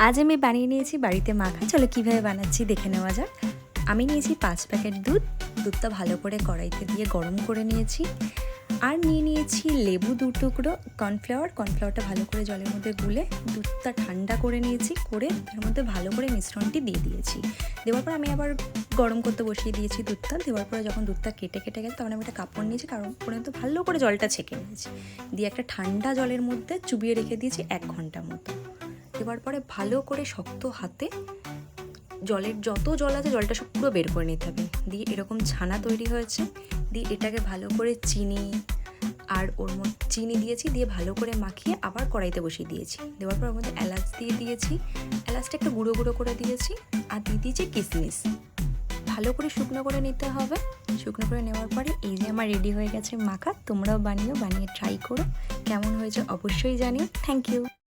আজ আমি বানিয়ে নিয়েছি বাড়িতে মাখা। চলো কীভাবে বানাচ্ছি দেখে নেওয়া যাক। আমি নিয়েছি 5 প্যাকেট দুধটা ভালো করে কড়াইতে দিয়ে গরম করে নিয়েছি। আর নিয়েছি লেবু 2 টুকরো, কর্নফ্লাওয়ারটা ভালো করে জলের মধ্যে গুলে দুধটা ঠান্ডা করে নিয়েছি, করে এর মধ্যে ভালো করে মিশ্রণটি দিয়ে দিয়েছি। দেওয়ার পর আমি আবার গরম করতে বসিয়ে দিয়েছি দুধটা। দেওয়ার পরে যখন দুধটা কেটে গেছে তখন আমি একটা কাপড় নিয়েছি, কারণ পর্যন্ত ভালো করে জলটা ছেঁকে নিয়েছি, দিয়ে একটা ঠান্ডা জলের মধ্যে চুবিয়ে রেখে দিয়েছি 1 ঘন্টা মতো। দেওয়ার পরে ভালো করে শক্ত হাতে জলের যত জল আছে জলটা সব পুরো বের করে নিতে হবে। দিয়ে এরকম ছানা তৈরি হয়েছে। দিয়ে এটাকে ভালো করে চিনি দিয়েছি, দিয়ে ভালো করে মাখিয়ে আবার কড়াইতে বসিয়ে দিয়েছি। দেওয়ার পর ওর মধ্যে এলাচ দিয়ে দিয়েছি, এলাচটা একটু গুঁড়ো গুঁড়ো করে দিয়েছি, আর দিয়ে দিয়েছি কিশমিশ। ভালো করে শুকনো করে নিতে হবে। শুকনো করে নেওয়ার পরে এই যে আমার রেডি হয়ে গেছে মাখা। তোমরাও বানিয়ে ট্রাই করো, কেমন হয়েছে অবশ্যই জানিও। Thank you.